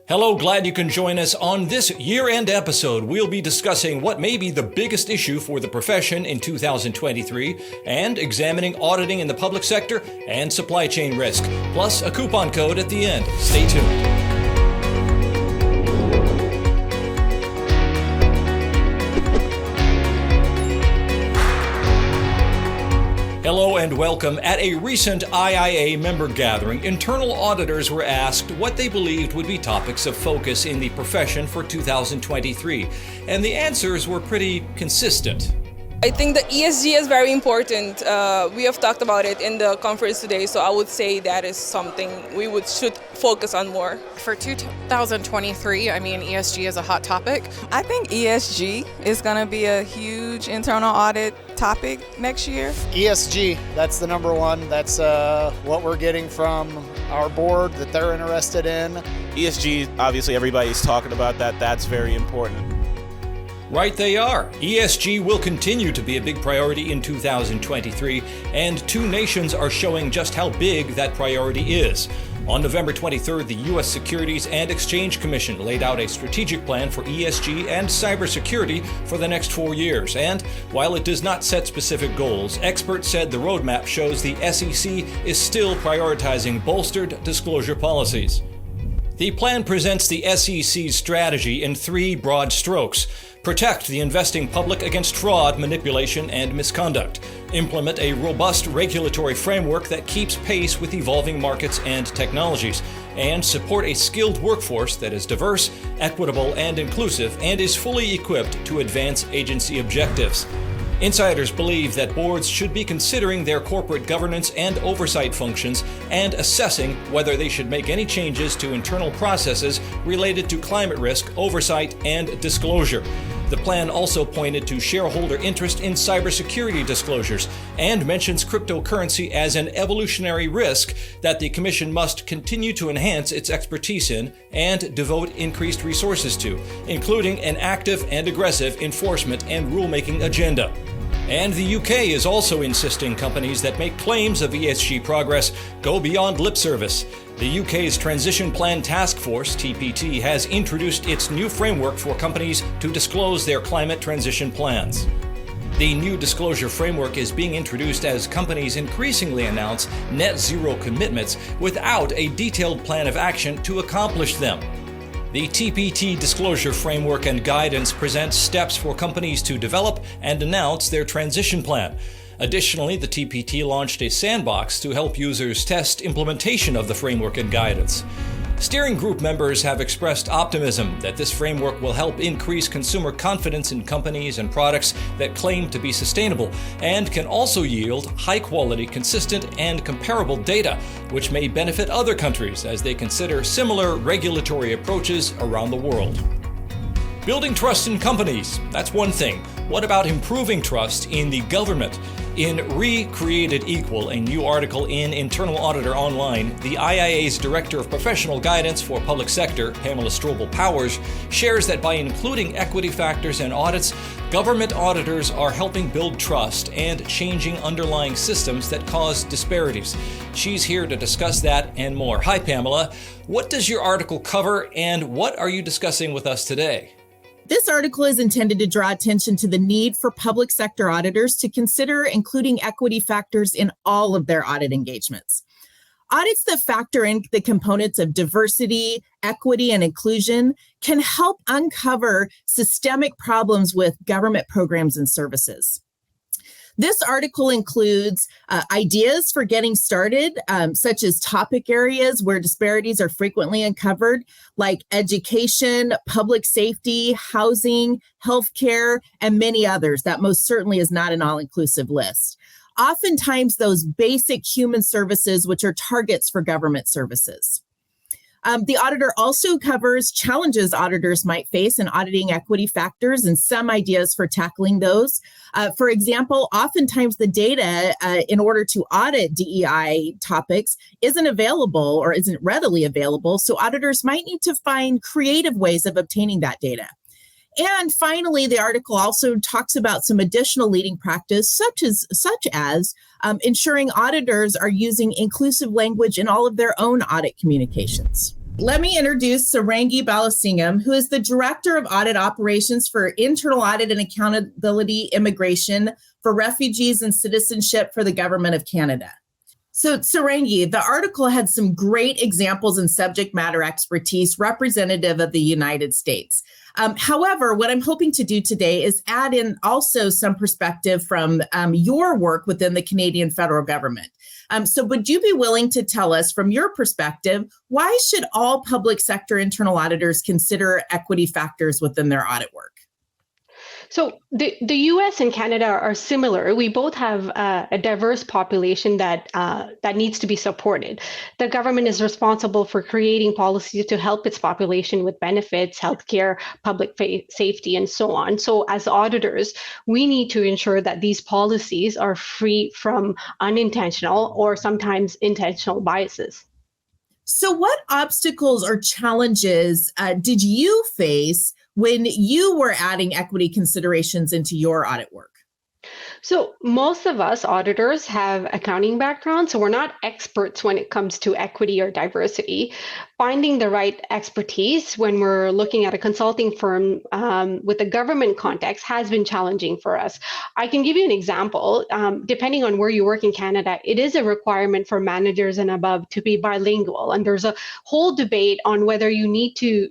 Hello, glad you can join us. On this year-end episode, we'll be discussing what may be the biggest issue for the profession in 2023 and examining auditing in the public sector and supply chain risk, plus a coupon code at the end. Stay tuned. Hello and welcome. At a recent IIA member gathering, internal auditors were asked what they believed would be topics of focus in the profession for 2023, and the answers were pretty consistent. I think the ESG is very important. We have talked about it in the conference today, so I would say that is something we should focus on more. For 2023, ESG is a hot topic. I think ESG is going to be a huge internal audit topic next year. ESG, that's the number one. That's what we're getting from our board that they're interested in. ESG, obviously everybody's talking about that. That's very important. Right they are. ESG will continue to be a big priority in 2023, and two nations are showing just how big that priority is. On November 23rd, the U.S. Securities and Exchange Commission laid out a strategic plan for ESG and cybersecurity for the next 4 years. And while it does not set specific goals, experts said the roadmap shows the SEC is still prioritizing bolstered disclosure policies. The plan presents the SEC's strategy in three broad strokes. Protect the investing public against fraud, manipulation, and misconduct. Implement a robust regulatory framework that keeps pace with evolving markets and technologies. And support a skilled workforce that is diverse, equitable, and inclusive, and is fully equipped to advance agency objectives. Insiders believe that boards should be considering their corporate governance and oversight functions and assessing whether they should make any changes to internal processes related to climate risk, oversight, and disclosure. The plan also pointed to shareholder interest in cybersecurity disclosures and mentions cryptocurrency as an evolutionary risk that the Commission must continue to enhance its expertise in and devote increased resources to, including an active and aggressive enforcement and rulemaking agenda. And the UK is also insisting companies that make claims of ESG progress go beyond lip service. The UK's Transition Plan Task Force, TPT, has introduced its new framework for companies to disclose their climate transition plans. The new disclosure framework is being introduced as companies increasingly announce net zero commitments without a detailed plan of action to accomplish them. The TPT disclosure framework and guidance presents steps for companies to develop and announce their transition plan. Additionally, the TPT launched a sandbox to help users test implementation of the framework and guidance. Steering group members have expressed optimism that this framework will help increase consumer confidence in companies and products that claim to be sustainable, and can also yield high-quality, consistent, and comparable data, which may benefit other countries as they consider similar regulatory approaches around the world. Building trust in companies, that's one thing. What about improving trust in the government? In Recreated Equal, a new article in Internal Auditor Online, the IIA's Director of Professional Guidance for Public Sector, Pamela Stroebel Powers, shares that by including equity factors in audits, government auditors are helping build trust and changing underlying systems that cause disparities. She's here to discuss that and more. Hi, Pamela. What does your article cover, and what are you discussing with us today? This article is intended to draw attention to the need for public sector auditors to consider including equity factors in all of their audit engagements. Audits that factor in the components of diversity, equity, and inclusion can help uncover systemic problems with government programs and services. This article includes ideas for getting started, such as topic areas where disparities are frequently uncovered, like education, public safety, housing, healthcare, and many others. That most certainly is not an all-inclusive list. Oftentimes, those basic human services, which are targets for government services. The auditor also covers challenges auditors might face in auditing equity factors and some ideas for tackling those. For example, oftentimes the data in order to audit DEI topics isn't available or isn't readily available, so auditors might need to find creative ways of obtaining that data. And finally, the article also talks about some additional leading practice, such as ensuring auditors are using inclusive language in all of their own audit communications. Let me introduce Saarangi Balasingam, who is the Director of Audit Operations for Internal Audit and Accountability Immigration for Refugees and Citizenship for the Government of Canada. So Saarangi, the article had some great examples and subject matter expertise representative of the United States. However, what I'm hoping to do today is add in also some perspective from your work within the Canadian federal government. So would you be willing to tell us from your perspective, why should all public sector internal auditors consider equity factors within their audit work? So the U.S. and Canada are similar. We both have a diverse population that needs to be supported. The government is responsible for creating policies to help its population with benefits, healthcare, public safety, and so on. So as auditors, we need to ensure that these policies are free from unintentional or sometimes intentional biases. So what obstacles or challenges did you face when you were adding equity considerations into your audit work? So most of us auditors have accounting backgrounds, so we're not experts when it comes to equity or diversity. Finding the right expertise when we're looking at a consulting firm with a government context has been challenging for us. I can give you an example. Depending on where you work in Canada, it is a requirement for managers and above to be bilingual. And there's a whole debate on whether you need to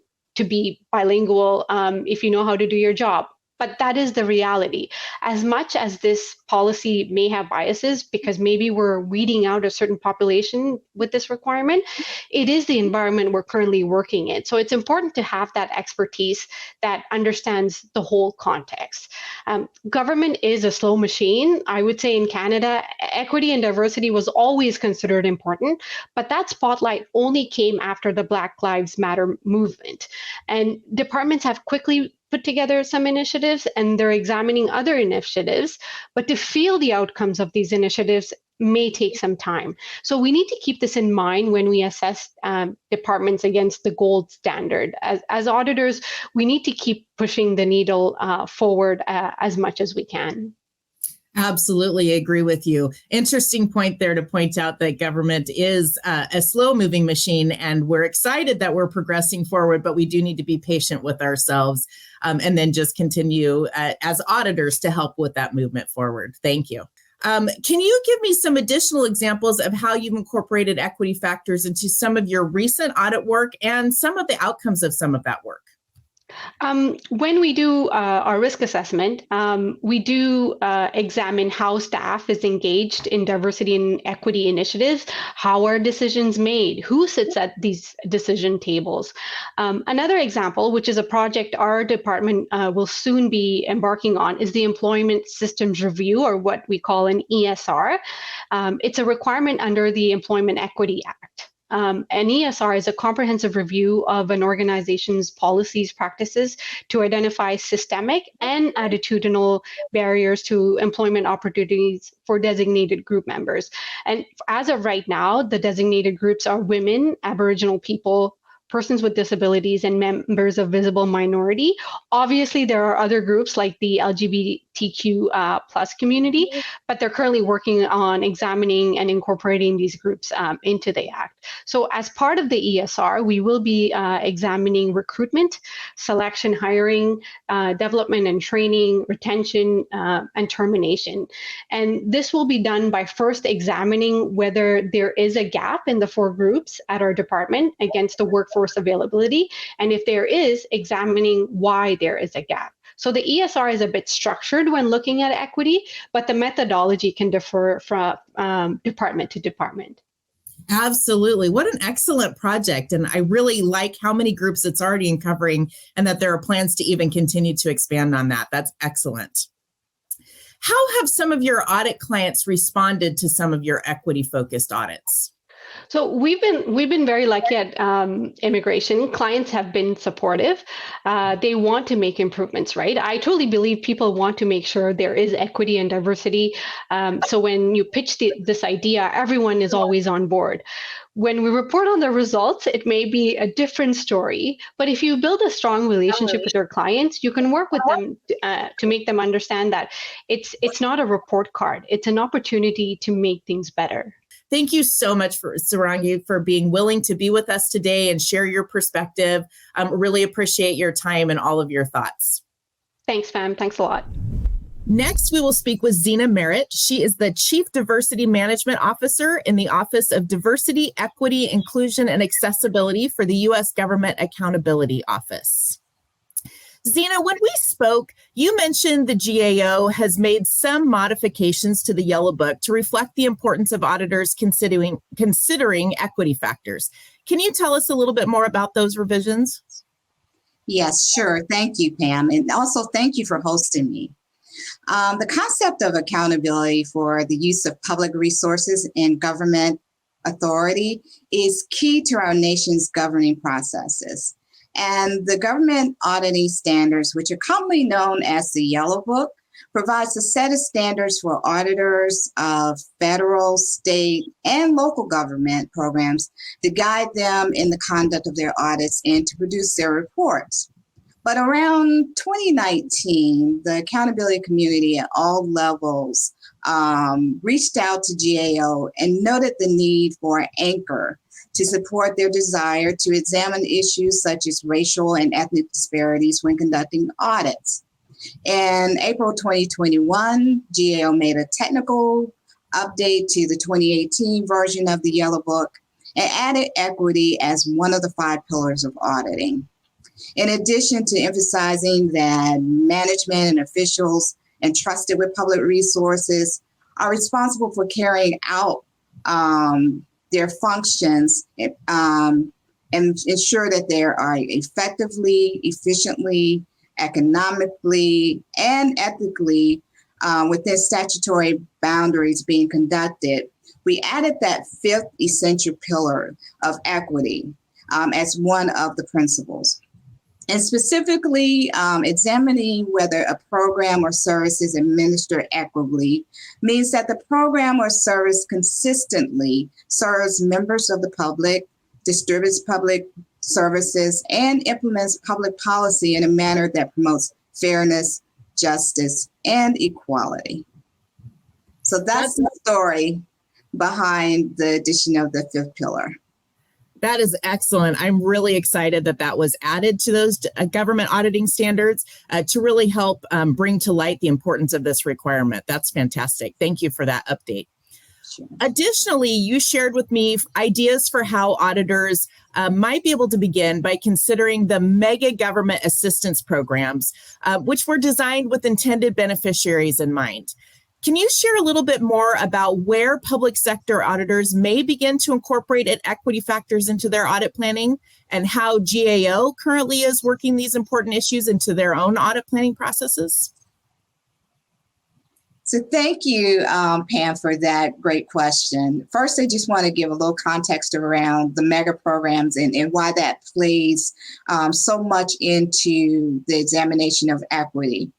be bilingual if you know how to do your job. But that is the reality. As much as this policy may have biases, because maybe we're weeding out a certain population with this requirement, it is the environment we're currently working in. So it's important to have that expertise that understands the whole context. Government is a slow machine. I would say in Canada, equity and diversity was always considered important, but that spotlight only came after the Black Lives Matter movement. And departments have quickly put together some initiatives and they're examining other initiatives, but to feel the outcomes of these initiatives may take some time. So we need to keep this in mind when we assess departments against the gold standard. As auditors, we need to keep pushing the needle forward as much as we can. Absolutely agree with you. Interesting point there to point out that government is a slow moving machine, and we're excited that we're progressing forward, but we do need to be patient with ourselves and then just continue as auditors to help with that movement forward. Thank you. Can you give me some additional examples of how you've incorporated equity factors into some of your recent audit work and some of the outcomes of some of that work? When we do our risk assessment, we do examine how staff is engaged in diversity and equity initiatives, how are decisions made, who sits at these decision tables. Another example, which is a project our department will soon be embarking on, is the Employment Systems Review, or what we call an ESR. It's a requirement under the Employment Equity Act. An ESR is a comprehensive review of an organization's policies, practices to identify systemic and attitudinal barriers to employment opportunities for designated group members. And as of right now, the designated groups are women, Aboriginal people, persons with disabilities, and members of visible minority. Obviously, there are other groups like the LGBTQ plus community, but they're currently working on examining and incorporating these groups into the Act. So as part of the ESR, we will be examining recruitment, selection, hiring, development and training, retention, and termination. And this will be done by first examining whether there is a gap in the 4 groups at our department against the workforce availability, and if there is, examining why there is a gap. So the ESR is a bit structured when looking at equity, but the methodology can differ from department to department. Absolutely. What an excellent project. And I really like how many groups it's already uncovering and that there are plans to even continue to expand on that. That's excellent. How have some of your audit clients responded to some of your equity-focused audits? So we've been very lucky at immigration. Clients have been supportive. They want to make improvements, right? I totally believe people want to make sure there is equity and diversity. So when you pitch this idea, everyone is always on board. When we report on the results, it may be a different story, but if you build a strong relationship with your clients, you can work with them to make them understand that it's not a report card. It's an opportunity to make things better. Thank you so much for Saarangi for being willing to be with us today and share your perspective. Really appreciate your time and all of your thoughts. Thanks, Pam. Thanks a lot. Next, we will speak with Zina Merritt. She is the Chief Diversity Management Officer in the Office of Diversity, Equity, Inclusion, and Accessibility for the U.S. Government Accountability Office. Zina, when we spoke, you mentioned the GAO has made some modifications to the Yellow Book to reflect the importance of auditors considering equity factors. Can you tell us a little bit more about those revisions? Yes, sure. Thank you, Pam. And also thank you for hosting me. The concept of accountability for the use of public resources and government authority is key to our nation's governing processes. And the government auditing standards, which are commonly known as the Yellow Book, provides a set of standards for auditors of federal, state, and local government programs to guide them in the conduct of their audits and to produce their reports. But around 2019, the accountability community at all levels reached out to GAO and noted the need for an anchor to support their desire to examine issues such as racial and ethnic disparities when conducting audits. In April 2021, GAO made a technical update to the 2018 version of the Yellow Book and added equity as one of the 5 pillars of auditing. In addition to emphasizing that management and officials entrusted with public resources are responsible for carrying out their functions and ensure that they are effectively, efficiently, economically, and ethically within statutory boundaries being conducted, we added that 5th essential pillar of equity as one of the principles. And specifically, examining whether a program or service is administered equitably means that the program or service consistently serves members of the public, distributes public services, and implements public policy in a manner that promotes fairness, justice, and equality. So that's the story behind the addition of the 5th pillar. That is excellent. I'm really excited that that was added to those government auditing standards to really help bring to light the importance of this requirement. That's fantastic. Thank you for that update. Sure. Additionally, you shared with me ideas for how auditors might be able to begin by considering the mega government assistance programs, which were designed with intended beneficiaries in mind. Can you share a little bit more about where public sector auditors may begin to incorporate equity factors into their audit planning and how GAO currently is working these important issues into their own audit planning processes? So thank you, Pam, for that great question. First, I just want to give a little context around the mega programs and why that plays so much into the examination of equity.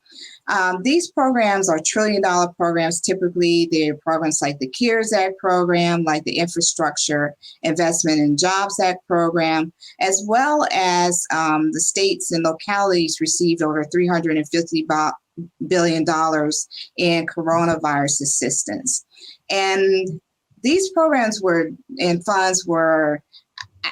These programs are trillion-dollar programs. Typically, they're programs like the CARES Act program, like the Infrastructure Investment and Jobs Act program, as well as the states and localities received over $350 billion in coronavirus assistance. And these programs funds were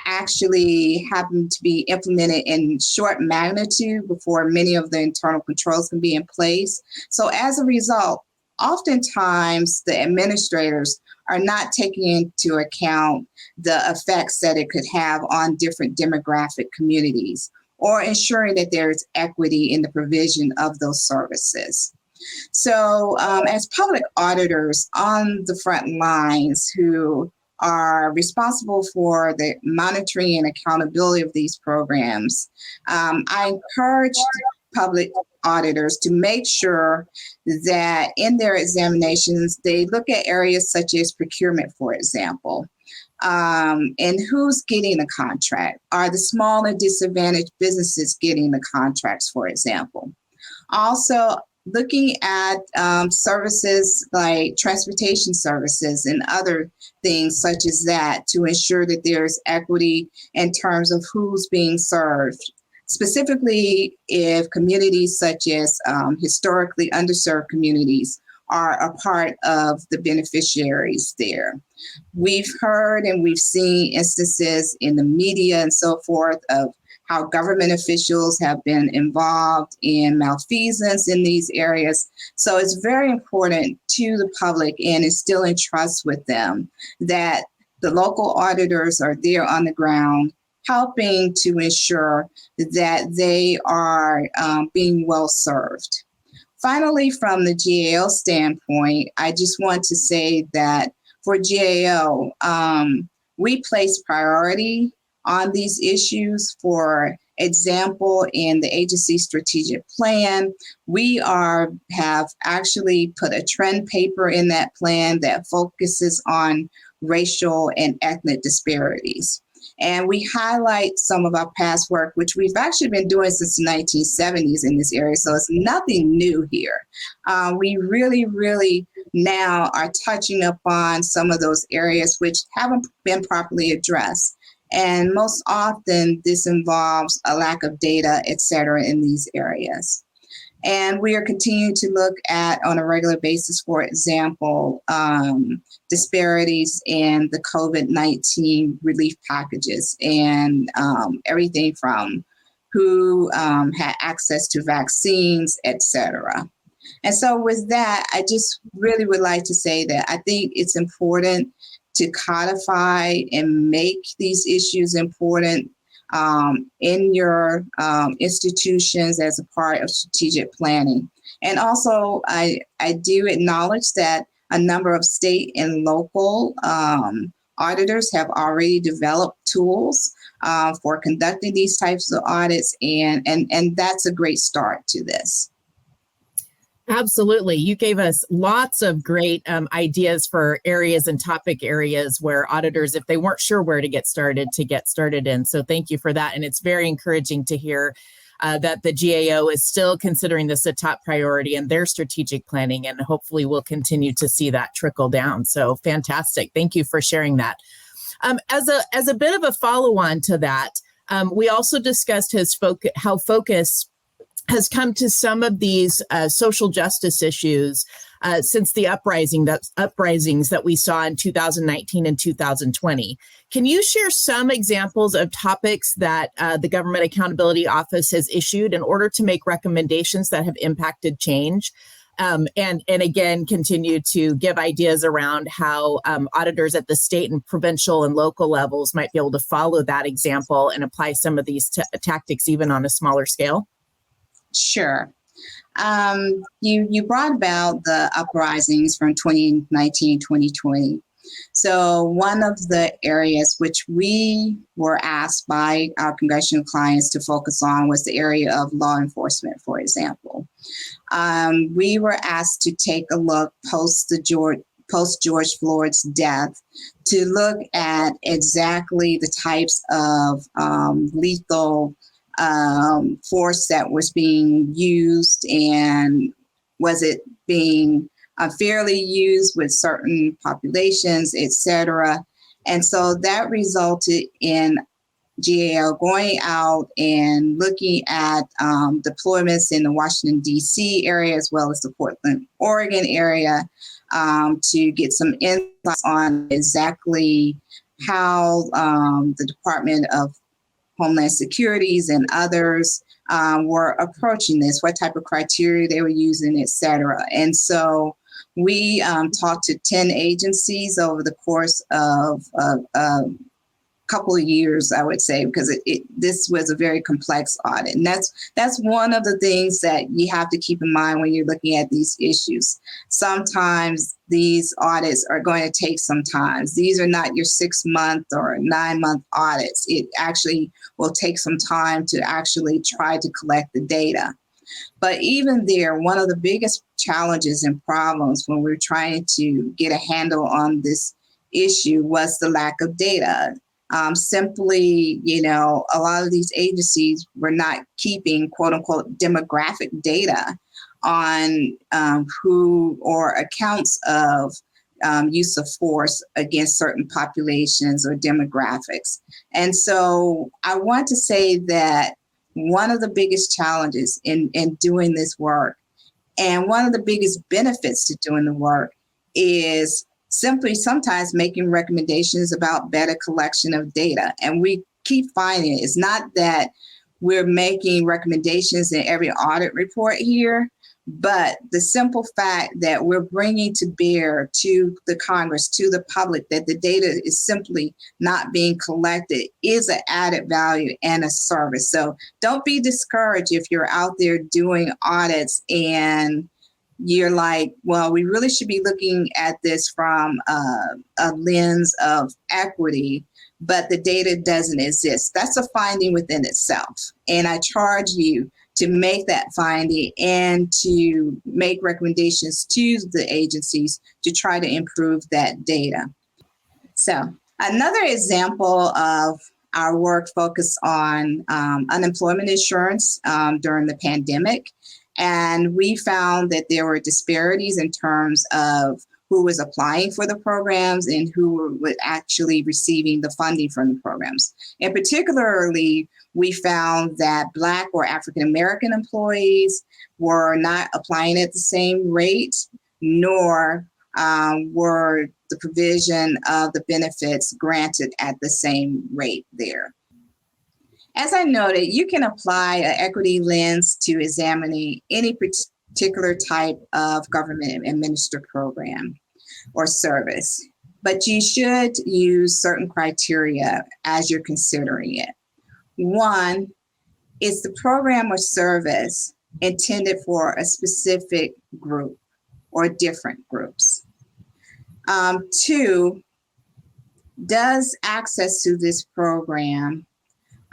actually happen to be implemented in short magnitude before many of the internal controls can be in place. So as a result, oftentimes the administrators are not taking into account the effects that it could have on different demographic communities or ensuring that there's equity in the provision of those services. So as public auditors on the front lines who are responsible for the monitoring and accountability of these programs, I encourage public auditors to make sure that in their examinations, they look at areas such as procurement, for example, and who's getting the contract. Are the small and disadvantaged businesses getting the contracts, for example? Also, looking at services like transportation services and other things such as that to ensure that there's equity in terms of who's being served. Specifically, if communities such as historically underserved communities are a part of the beneficiaries there. We've heard and we've seen instances in the media and so forth of how government officials have been involved in malfeasance in these areas. So it's very important to the public and instilling trust with them that the local auditors are there on the ground, helping to ensure that they are being well served. Finally, from the GAO standpoint, I just want to say that for GAO, we place priority on these issues. For example, in the agency strategic plan, we have actually put a trend paper in that plan that focuses on racial and ethnic disparities. And we highlight some of our past work, which we've actually been doing since the 1970s in this area. So it's nothing new here. We really now are touching upon some of those areas which haven't been properly addressed. And most often this involves a lack of data, et cetera, in these areas. And we are continuing to look at, on a regular basis, for example, disparities in the COVID-19 relief packages and everything from who had access to vaccines, et cetera. And so with that, I just really would like to say that I think it's important to codify and make these issues important in your institutions as a part of strategic planning. And also, I do acknowledge that a number of state and local auditors have already developed tools for conducting these types of audits, and that's a great start to this. Absolutely. You gave us lots of great ideas for areas and topic areas where auditors, if they weren't sure where to get started in. So thank you for that. And it's very encouraging to hear that the GAO is still considering this a top priority in their strategic planning, and hopefully we'll continue to see that trickle down. So fantastic. Thank you for sharing that. As a bit of a follow-on to that, we also discussed how focus has come to some of these social justice issues since the uprisings that we saw in 2019 and 2020. Can you share some examples of topics that the Government Accountability Office has issued in order to make recommendations that have impacted change? And again, continue to give ideas around how auditors at the state and provincial and local levels might be able to follow that example and apply some of these tactics even on a smaller scale? Sure. You brought about the uprisings from 2019, 2020. So one of the areas which we were asked by our congressional clients to focus on was the area of law enforcement, for example. We were asked to take a look post George Floyd's death to look at exactly the types of lethal force that was being used, and was it being fairly used with certain populations, et cetera. And so that resulted in GAO going out and looking at deployments in the Washington, D.C. area, as well as the Portland, Oregon area, to get some insights on exactly how the Department of Homeland Securities and others were approaching this, what type of criteria they were using, et cetera. And so we talked to 10 agencies over the course of a couple of years, I would say, because this was a very complex audit. And that's one of the things that you have to keep in mind when you're looking at these issues. Sometimes these audits are going to take some time. These are not your 6-month or 9-month audits. It actually will take some time to actually try to collect the data. But even there, one of the biggest challenges and problems when we're trying to get a handle on this issue was the lack of data. Simply, a lot of these agencies were not keeping quote unquote demographic data on who or accounts of use of force against certain populations or demographics. And so I want to say that one of the biggest challenges in doing this work And one of the biggest benefits to doing the work is simply sometimes making recommendations about better collection of data. And we keep finding it's not that we're making recommendations in every audit report here, but the simple fact that we're bringing to bear to the Congress, to the public, that the data is simply not being collected is an added value and a service. So don't be discouraged if you're out there doing audits and you're like, well, we really should be looking at this from a lens of equity, but the data doesn't exist. That's a finding within itself. And I charge you to make that finding and to make recommendations to the agencies to try to improve that data. So another example of our work focused on unemployment insurance during the pandemic. And we found that there were disparities in terms of who was applying for the programs and who were actually receiving the funding from the programs. And particularly, we found that Black or African-American employees were not applying at the same rate, nor were the provision of the benefits granted at the same rate there. As I noted, you can apply an equity lens to examining any particular type of government administered program or service, but you should use certain criteria as you're considering it. One, is the program or service intended for a specific group or different groups? Two, does access to this program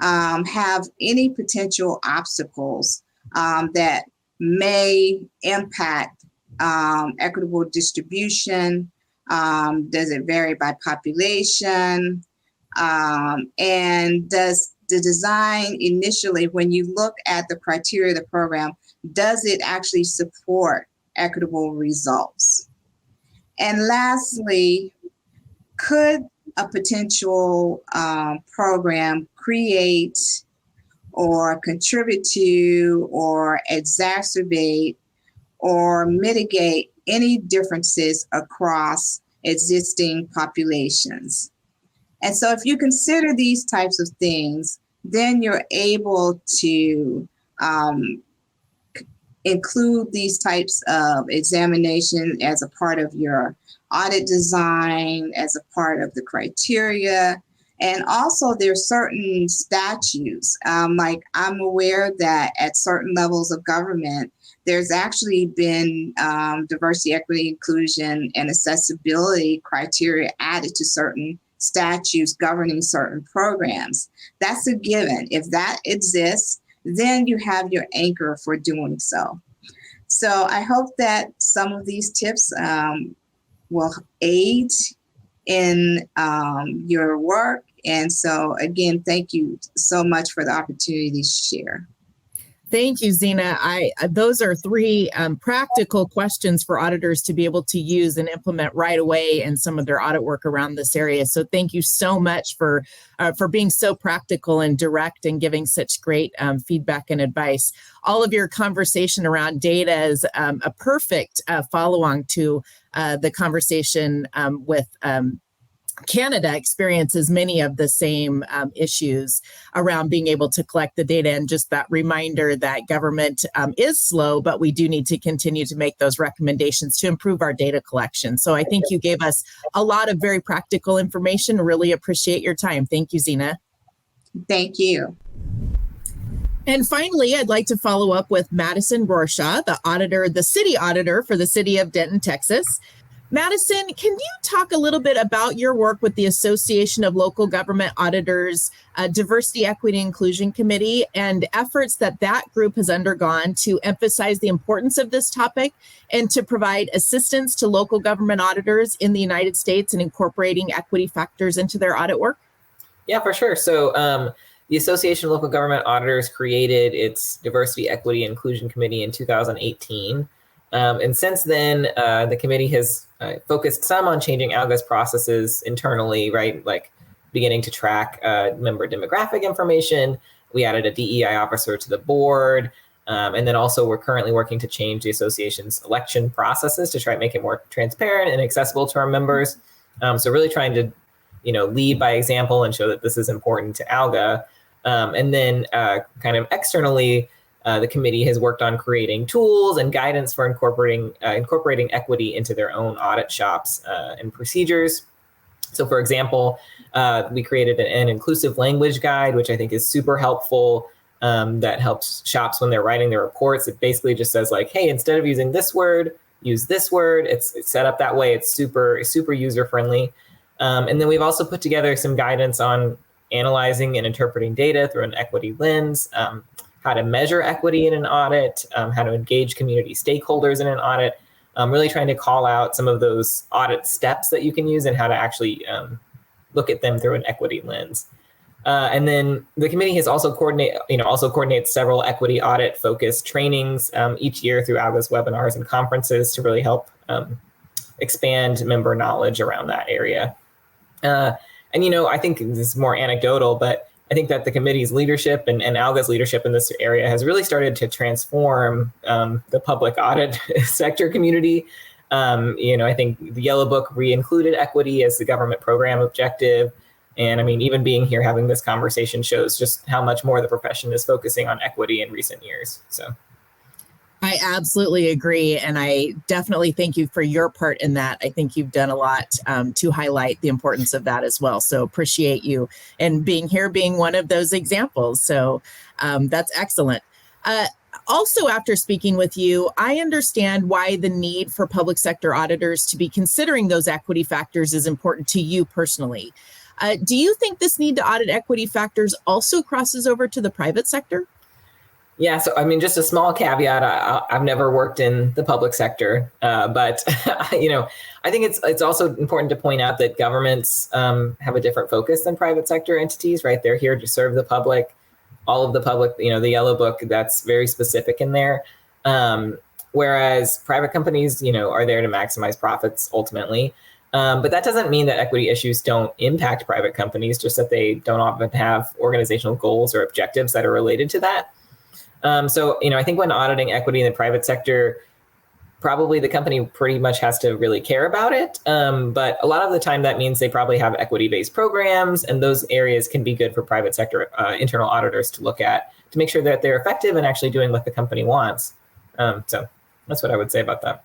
have any potential obstacles that may impact equitable distribution? Does it vary by population? And does the design initially, when you look at the criteria of the program, does it actually support equitable results? And lastly, could a potential program create or contribute to or exacerbate or mitigate any differences across existing populations? And so if you consider these types of things, then you're able to include these types of examination as a part of your audit design, as a part of the criteria. And also there's certain statutes, like I'm aware that at certain levels of government, there's actually been diversity, equity, inclusion, and accessibility criteria added to certain statutes governing certain programs. That's a given. If that exists, then you have your anchor for doing so. So I hope that some of these tips will aid in your work. And so again, thank you so much for the opportunity to share. Thank you, Zina. Those are three practical questions for auditors to be able to use and implement right away in some of their audit work around this area. So thank you so much for being so practical and direct and giving such great feedback and advice. All of your conversation around data is a perfect follow-on to the conversation with Canada experiences many of the same issues around being able to collect the data, and just that reminder that government is slow, but we do need to continue to make those recommendations to improve our data collection. So I think you gave us a lot of very practical information. Really appreciate your time. Thank you, Zina. Thank you. And finally, I'd like to follow up with Madison Rorschach, the city auditor for the city of Denton, Texas. Madison, can you talk a little bit about your work with the Association of Local Government Auditors Diversity, Equity, Inclusion Committee and efforts that group has undergone to emphasize the importance of this topic and to provide assistance to local government auditors in the United States and incorporating equity factors into their audit work? Yeah, for sure. So the Association of Local Government Auditors created its Diversity, Equity, Inclusion Committee in 2018. And since then, the committee has focused some on changing ALGA's processes internally, right? Like beginning to track member demographic information. We added a DEI officer to the board. And then also we're currently working to change the association's election processes to try to make it more transparent and accessible to our members. So really trying to, lead by example and show that this is important to ALGA. And then kind of externally, the committee has worked on creating tools and guidance for incorporating equity into their own audit shops and procedures. So for example, we created an inclusive language guide, which I think is super helpful. That helps shops when they're writing their reports. It basically just says like, hey, instead of using this word, use this word. It's set up that way. It's super user friendly. And then we've also put together some guidance on analyzing and interpreting data through an equity lens, how to measure equity in an audit, how to engage community stakeholders in an audit, really trying to call out some of those audit steps that you can use and how to actually look at them through an equity lens. And then the committee has also coordinates several equity audit focused trainings each year through ALGA's webinars and conferences to really help expand member knowledge around that area. And I think this is more anecdotal, but I think that the committee's leadership and ALGA's leadership in this area has really started to transform the public audit sector community. I think the Yellow Book re-included equity as the government program objective. And I mean, even being here having this conversation shows just how much more the profession is focusing on equity in recent years. So I absolutely agree. And I definitely thank you for your part in that. I think you've done a lot to highlight the importance of that as well. So appreciate you and being here, being one of those examples. So that's excellent. Also, after speaking with you, I understand why the need for public sector auditors to be considering those equity factors is important to you personally. Do you think this need to audit equity factors also crosses over to the private sector? Yeah, so I mean, just a small caveat. I've never worked in the public sector, but I think it's also important to point out that governments have a different focus than private sector entities, right? They're here to serve the public, all of the public. The Yellow Book, that's very specific in there. Whereas private companies, are there to maximize profits ultimately. But that doesn't mean that equity issues don't impact private companies, just that they don't often have organizational goals or objectives that are related to that. So I think when auditing equity in the private sector, probably the company pretty much has to really care about it. But a lot of the time that means they probably have equity-based programs, and those areas can be good for private sector internal auditors to look at to make sure that they're effective and actually doing what the company wants. So that's what I would say about that.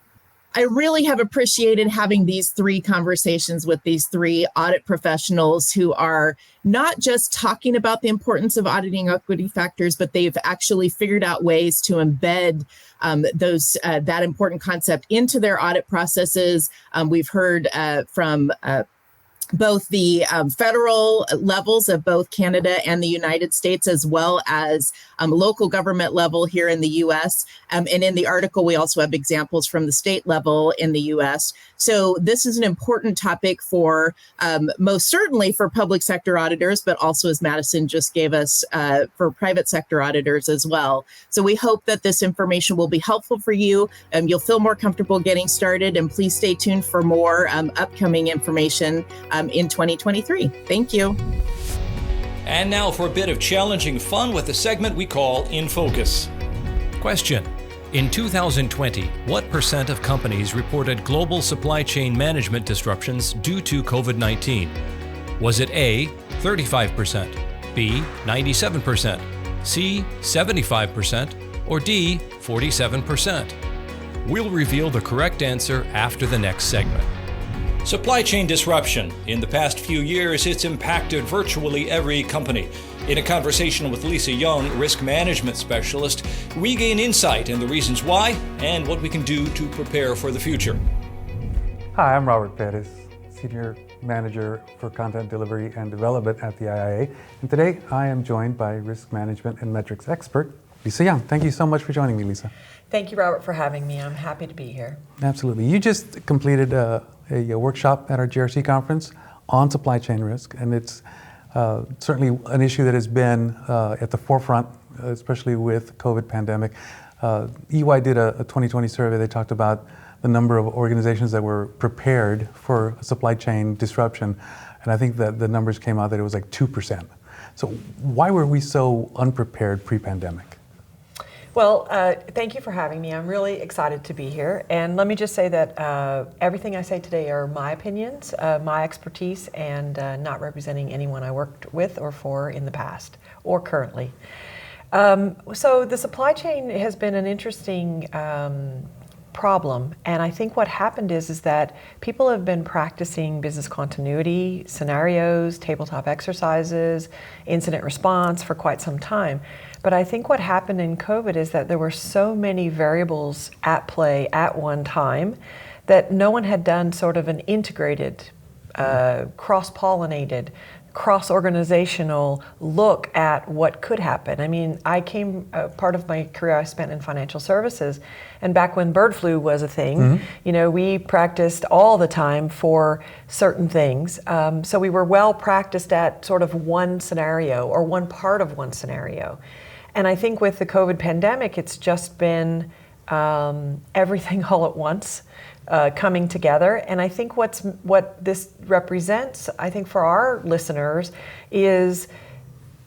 I really have appreciated having these three conversations with these three audit professionals who are not just talking about the importance of auditing equity factors, but they've actually figured out ways to embed that important concept into their audit processes. We've heard from both the federal levels of both Canada and the United States, as well as local government level here in the US. And in the article, we also have examples from the state level in the US. So this is an important topic for most certainly for public sector auditors, but also, as Madison just gave us, for private sector auditors as well. So we hope that this information will be helpful for you. You'll feel more comfortable getting started, and please stay tuned for more upcoming information in 2023. Thank you. And now for a bit of challenging fun with the segment we call In Focus. Question: in 2020, what percent of companies reported global supply chain management disruptions due to COVID-19? Was it A, 35%, B, 97%, C, 75%, or D, 47%? We'll reveal the correct answer after the next segment. Supply chain disruption. In the past few years, it's impacted virtually every company. In a conversation with Lisa Young, risk management specialist, we gain insight in the reasons why and what we can do to prepare for the future. Hi, I'm Robert Perez, Senior Manager for Content Delivery and Development at the IIA. And today I am joined by risk management and metrics expert, Lisa Young. Thank you so much for joining me, Lisa. Thank you, Robert, for having me. I'm happy to be here. Absolutely. You just completed a workshop at our GRC conference on supply chain risk, and it's certainly an issue that has been at the forefront, especially with COVID pandemic. EY did a 2020 survey. They talked about the number of organizations that were prepared for supply chain disruption, and I think that the numbers came out that it was like 2%. So why were we so unprepared pre-pandemic? Well, thank you for having me. I'm really excited to be here. And let me just say that everything I say today are my opinions, my expertise, and not representing anyone I worked with or for in the past or currently. So the supply chain has been an interesting problem, and I think what happened is that people have been practicing business continuity scenarios, tabletop exercises, incident response for quite some time. But I think what happened in COVID is that there were so many variables at play at one time that no one had done sort of an integrated, cross-pollinated, cross-organizational look at what could happen. I mean, part of my career I spent in financial services, and back when bird flu was a thing, we practiced all the time for certain things. So we were well practiced at sort of one scenario or one part of one scenario. And I think with the COVID pandemic, it's just been everything all at once. Coming together. And I think what this represents, I think for our listeners, is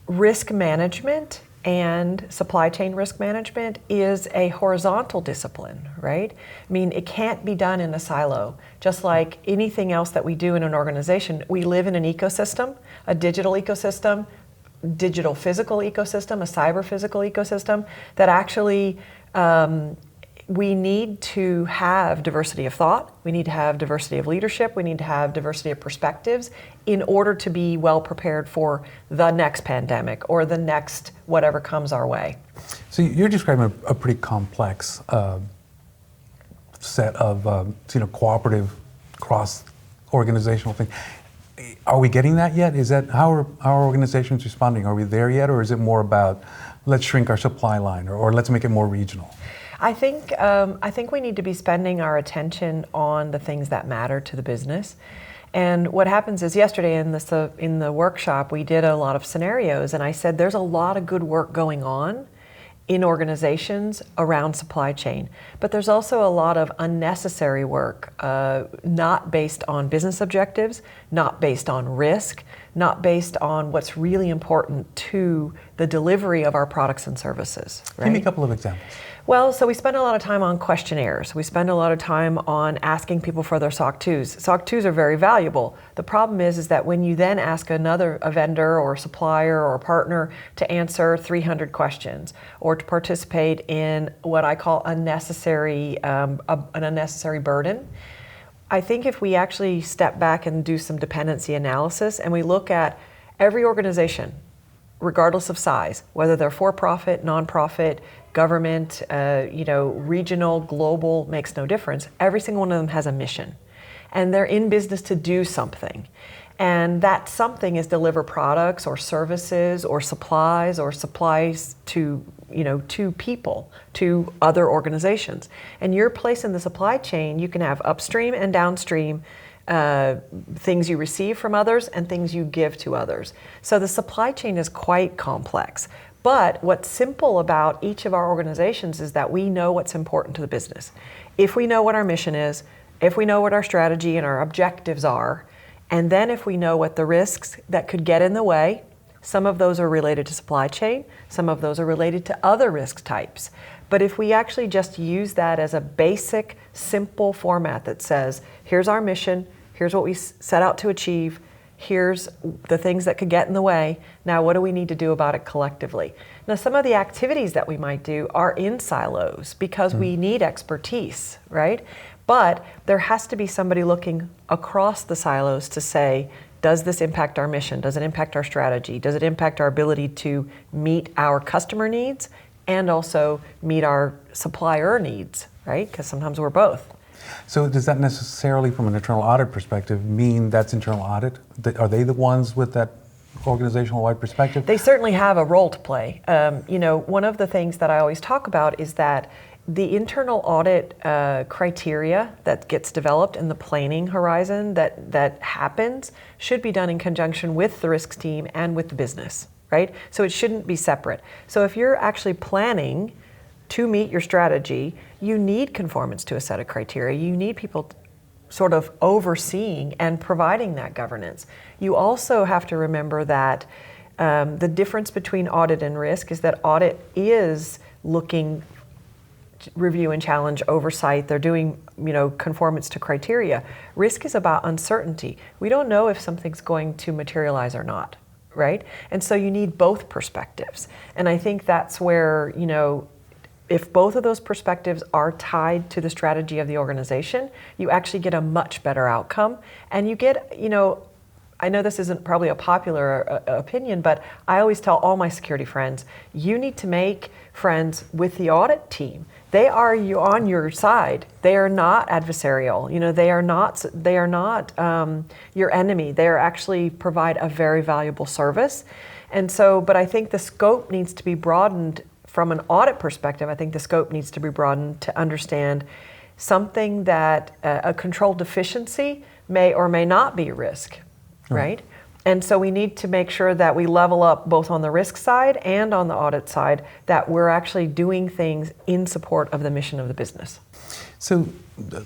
risk management and supply chain risk management is a horizontal discipline, right? I mean, it can't be done in a silo. Just like anything else that we do in an organization, we live in an ecosystem, a digital ecosystem, digital physical ecosystem, a cyber physical ecosystem that actually we need to have diversity of thought, we need to have diversity of leadership, we need to have diversity of perspectives in order to be well prepared for the next pandemic or the next whatever comes our way. So you're describing a pretty complex set of cooperative, cross-organizational things. Are we getting that yet? Is that how are our organizations responding? Are we there yet, or is it more about let's shrink our supply line or let's make it more regional? I think we need to be spending our attention on the things that matter to the business. And what happens is yesterday in the workshop, we did a lot of scenarios, and I said there's a lot of good work going on in organizations around supply chain, but there's also a lot of unnecessary work, not based on business objectives, not based on risk, not based on what's really important to the delivery of our products and services. Right? Give me a couple of examples. Well, so we spend a lot of time on questionnaires. We spend a lot of time on asking people for their SOC 2s. SOC 2s are very valuable. The problem is that when you then ask a vendor or supplier or partner to answer 300 questions or to participate in what I call an unnecessary burden, I think if we actually step back and do some dependency analysis and we look at every organization, regardless of size, whether they're for-profit, nonprofit, government, regional, global, makes no difference. Every single one of them has a mission. And they're in business to do something. And that something is deliver products or services or supplies to people, to other organizations. And your place in the supply chain, you can have upstream and downstream things you receive from others and things you give to others. So the supply chain is quite complex. But what's simple about each of our organizations is that we know what's important to the business. If we know what our mission is, if we know what our strategy and our objectives are, and then if we know what the risks that could get in the way, some of those are related to supply chain, some of those are related to other risk types. But if we actually just use that as a basic, simple format that says, here's our mission, here's what we set out to achieve, here's the things that could get in the way. Now, what do we need to do about it collectively? Now, some of the activities that we might do are in silos because we need expertise, right? But there has to be somebody looking across the silos to say, does this impact our mission? Does it impact our strategy? Does it impact our ability to meet our customer needs and also meet our supplier needs, right? Because sometimes we're both. So does that necessarily, from an internal audit perspective, mean that's internal audit? Are they the ones with that organizational-wide perspective? They certainly have a role to play. One of the things that I always talk about is that the internal audit criteria that gets developed in the planning horizon that happens should be done in conjunction with the risks team and with the business, right? So it shouldn't be separate. So if you're actually planning to meet your strategy, you need conformance to a set of criteria. You need people sort of overseeing and providing that governance. You also have to remember that the difference between audit and risk is that audit is looking, review and challenge, oversight. They're doing, conformance to criteria. Risk is about uncertainty. We don't know if something's going to materialize or not, right? And so you need both perspectives. And I think that's where, if both of those perspectives are tied to the strategy of the organization, you actually get a much better outcome. And you get, I know this isn't probably a popular opinion, but I always tell all my security friends, you need to make friends with the audit team. They are on your side. They are not adversarial. They are not your enemy. They are actually provide a very valuable service. And so, but I think the scope needs to be broadened from an audit perspective. I think the scope needs to be broadened to understand something that a control deficiency may or may not be a risk, right? And so we need to make sure that we level up both on the risk side and on the audit side, that we're actually doing things in support of the mission of the business. So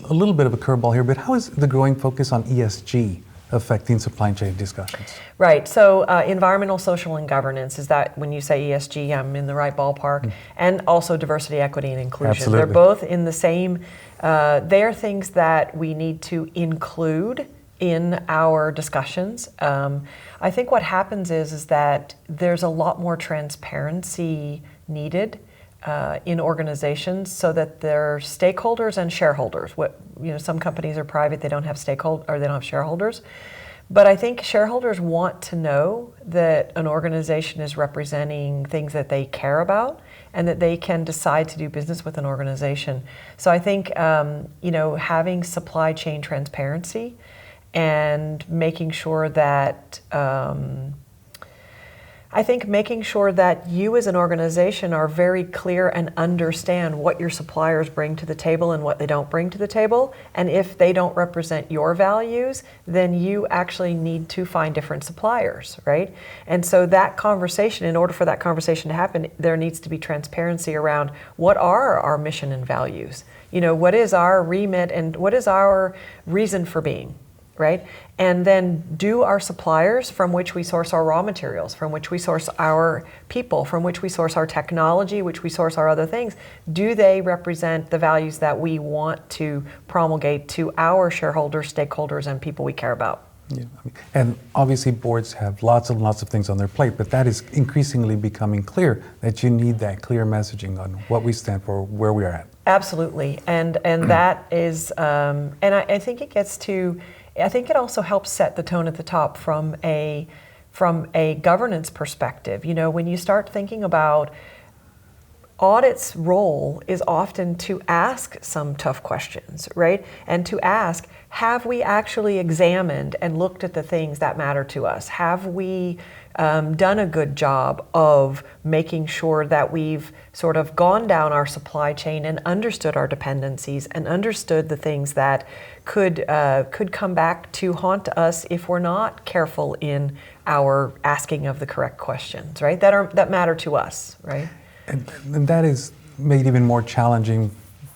a little bit of a curveball here, but how is the growing focus on ESG affecting supply chain discussions? Right, so environmental, social, and governance, is that when you say ESG, I'm in the right ballpark, and also diversity, equity, and inclusion. Absolutely. They're both in the same, they're things that we need to include in our discussions. I think what happens is that there's a lot more transparency needed in organizations so that their stakeholders and shareholders, some companies are private, they don't have stakeholders or they don't have shareholders. But I think shareholders want to know that an organization is representing things that they care about and that they can decide to do business with an organization. So I think, having supply chain transparency and making sure that you as an organization are very clear and understand what your suppliers bring to the table and what they don't bring to the table. And if they don't represent your values, then you actually need to find different suppliers, right? And so that conversation, in order for that conversation to happen, there needs to be transparency around what are our mission and values? What is our remit and what is our reason for being? Right? And then do our suppliers from which we source our raw materials, from which we source our people, from which we source our technology, which we source our other things, do they represent the values that we want to promulgate to our shareholders, stakeholders, and people we care about? Yeah. And obviously boards have lots and lots of things on their plate, but that is increasingly becoming clear that you need that clear messaging on what we stand for, where we are at. Absolutely. And that is, and I think it gets to, I think it also helps set the tone at the top from a governance perspective. When you start thinking about audit's role is often to ask some tough questions, right? And to ask, have we actually examined and looked at the things that matter to us? Have we done a good job of making sure that we've sort of gone down our supply chain and understood our dependencies and understood the things that could come back to haunt us if we're not careful in our asking of the correct questions, right? That matter to us, right? And that is made even more challenging.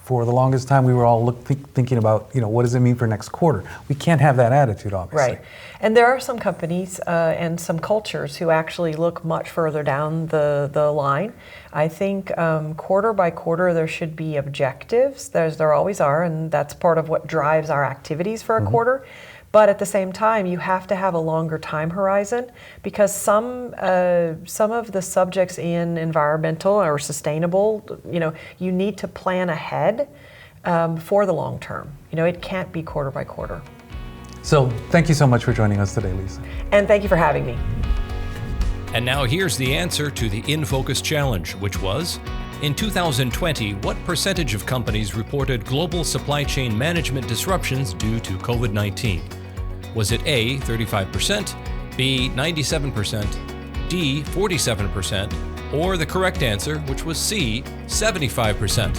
For the longest time, we were all thinking about, what does it mean for next quarter? We can't have that attitude, obviously. Right. And there are some companies and some cultures who actually look much further down the line. I think quarter by quarter, there should be objectives. There always are, and that's part of what drives our activities for a quarter. But at the same time, you have to have a longer time horizon because some of the subjects in environmental or sustainable, you need to plan ahead for the long term. It can't be quarter by quarter. So thank you so much for joining us today, Lisa. And thank you for having me. And now here's the answer to the In Focus Challenge, which was, in 2020, what percentage of companies reported global supply chain management disruptions due to COVID-19? Was it A, 35%, B, 97%, D, 47%, or the correct answer, which was C, 75%?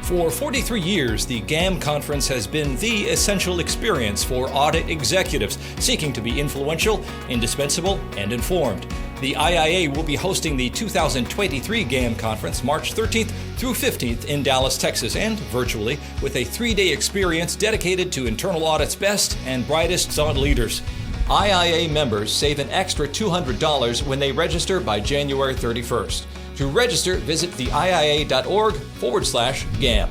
For 43 years, the GAM conference has been the essential experience for audit executives seeking to be influential, indispensable, and informed. The IIA will be hosting the 2023 GAM conference March 13th through 15th in Dallas, Texas, and virtually with a 3-day experience dedicated to internal audit's best and brightest thought leaders. IIA members save an extra $200 when they register by January 31st. To register, visit theiia.org/GAM.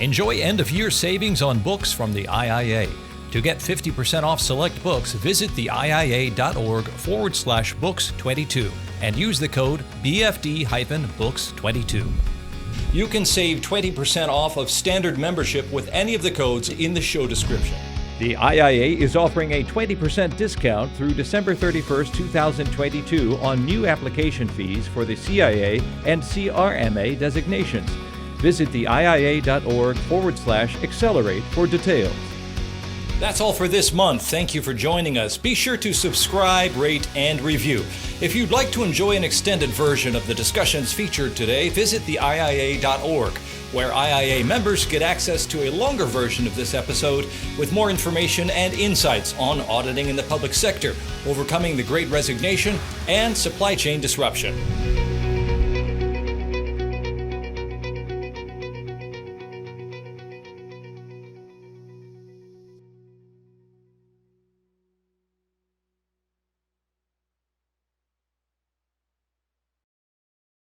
Enjoy end-of-year savings on books from the IIA. To get 50% off select books, visit theiia.org/books22 and use the code BFD-books22. You can save 20% off of standard membership with any of the codes in the show description. The IIA is offering a 20% discount through December 31st, 2022 on new application fees for the CIA and CRMA designations. Visit theiia.org/accelerate for details. That's all for this month. Thank you for joining us. Be sure to subscribe, rate, and review. If you'd like to enjoy an extended version of the discussions featured today, visit theiia.org, where IIA members get access to a longer version of this episode with more information and insights on auditing in the public sector, overcoming the Great Resignation, and supply chain disruption.